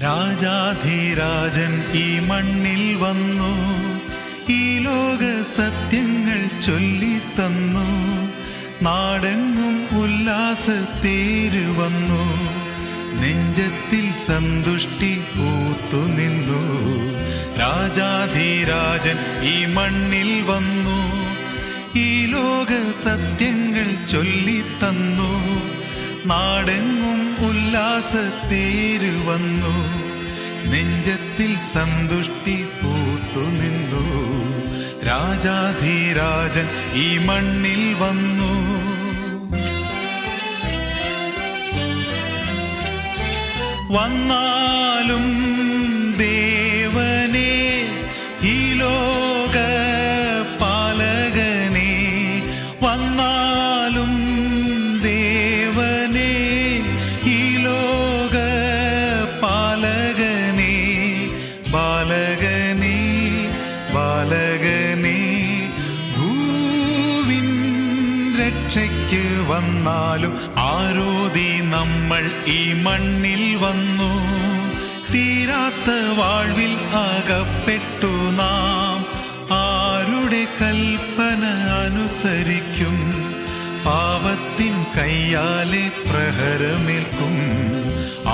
രാജാധിരാജൻ ഈ മണ്ണിൽ വന്നു, ഈ ലോക സത്യങ്ങൾ ചൊല്ലിത്തന്നു. നാടെങ്ങും ഉല്ലാസത്തേര് വന്നു, നെഞ്ചത്തിൽ സന്തുഷ്ടി പൂത്തുനിന്നു. രാജാധിരാജൻ ഈ മണ്ണിൽ വന്നു, ഈ ലോക സത്യങ്ങൾ ചൊല്ലിത്തന്നു. നാടെങ്ങും ഉല്ലാസത്തേര് വന്നു, നെഞ്ചത്തിൽ സന്തുഷ്ടി പൂത്തുനിന്നു. രാജാധിരാജൻ ഈ മണ്ണിൽ വന്നു. വന്നാലും ദേവനേ ഈ ലോക പാലകനേ, വന്നാലും ദേവനേ ഈ ലോക പാലകനേ. ബാലകനേ ബാലകനേ ഭൂവിൻ രക്ഷയ്ക്ക് വന്നാലും ആരോതി നമ്മൾ ഈ മണ്ണിൽ വന്നു. തീരാത്ത വാഴ്വിൽ അകപ്പെട്ടു നാം, ആരുടെ കൽപ്പന അനുസരിക്കും? പാപത്തിൻ കയ്യാലെ പ്രഹരമേൽക്കും.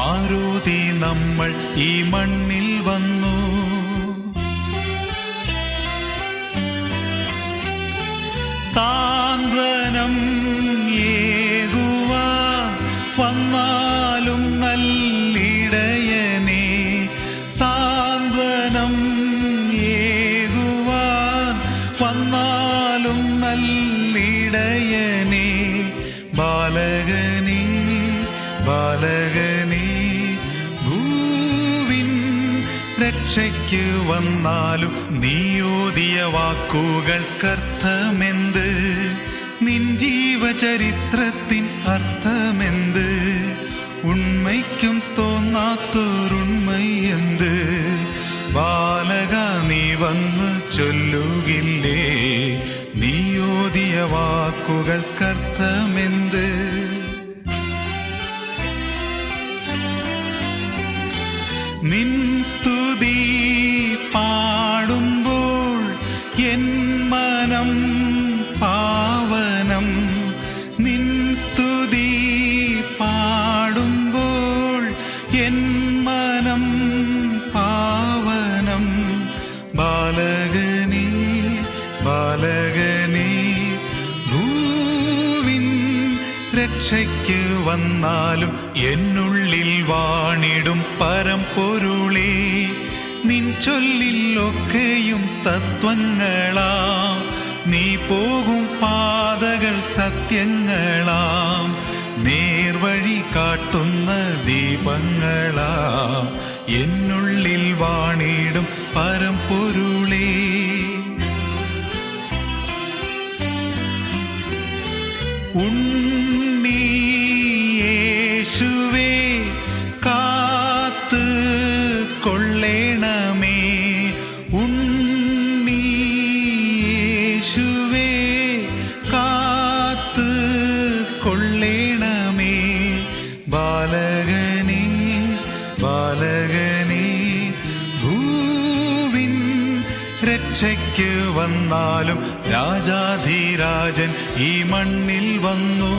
ആരോതി നമ്മൾ ഈ മണ്ണിൽ വന്നു. സാന്ത്വനം ഏകുവാൻ വന്നാലും നല്ലിടയനേ, സാന്ത്വനം ഏകുവാൻ വന്നാലും നല്ലിടയനേ. ബാലകനേ ബാലകനേ ഭൂവിൻ രക്ഷയ്ക്ക് വന്നാലും നീയോതിയ വാക്കുകൾക്കർത്ഥമെന്ത്? നിൻ ജീവചരിത്രത്തിൻ അർത്ഥമെന്ത്? ഉണ്മയ്ക്കും തോന്നാത്തൊരുണ്മയെന്ത്? ബാലക നീ വന്ന് ചൊല്ലുകില്ലേ, നീയോതിയ വാക്കുകൾക്കർത്ഥമെന്ത്? നിൻ സ്തുതി പാടുമ്പോൾ എൻ മനം പാവനം. നിൻ സ്തുതി പാടുമ്പോൾ എൻ മനം പാവനം. ബാലകനേ ബാലകനേ ഭൂവിൻ രക്ഷയ്ക്ക് വന്നാലും എന്നുള്ളിൽ വാണിടും പരമ്പൊരുളേ, നിൻ ചൊല്ലിലൊക്കെയും തത്വങ്ങളാം. നീ പോകും പാതകൾ സത്യങ്ങളാം, നേർവഴി കാട്ടുന്ന ദീപങ്ങളാം. എന്നുള്ളിൽ വാണിടും പരമ്പൊരുളേ, ഉണ്ണി യേശുവേ കാത്ത് കൊള്ളേണമേ. ഉണ്ണി യേശുവേ കാത്ത് കൊള്ളേണമേ. ബാലകനേ ബാലകനേ ഭൂവിൻ രക്ഷയ്ക്ക് വന്നാലും രാജാധിരാജൻ ഈ മണ്ണിൽ വന്നു,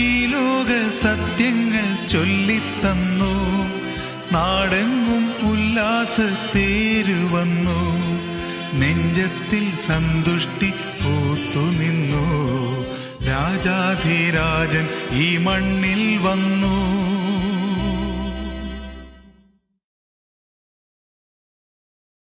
ഈ ലോക സത്യങ്ങൾ ചൊല്ലിത്തന്നു. നാടെങ്ങും ഉല്ലാസത്തേര് വന്നു, നെഞ്ചത്തിൽ സന്തുഷ്ടി പൂത്തുനിന്നു. രാജാധിരാജൻ ഈ മണ്ണിൽ വന്നു.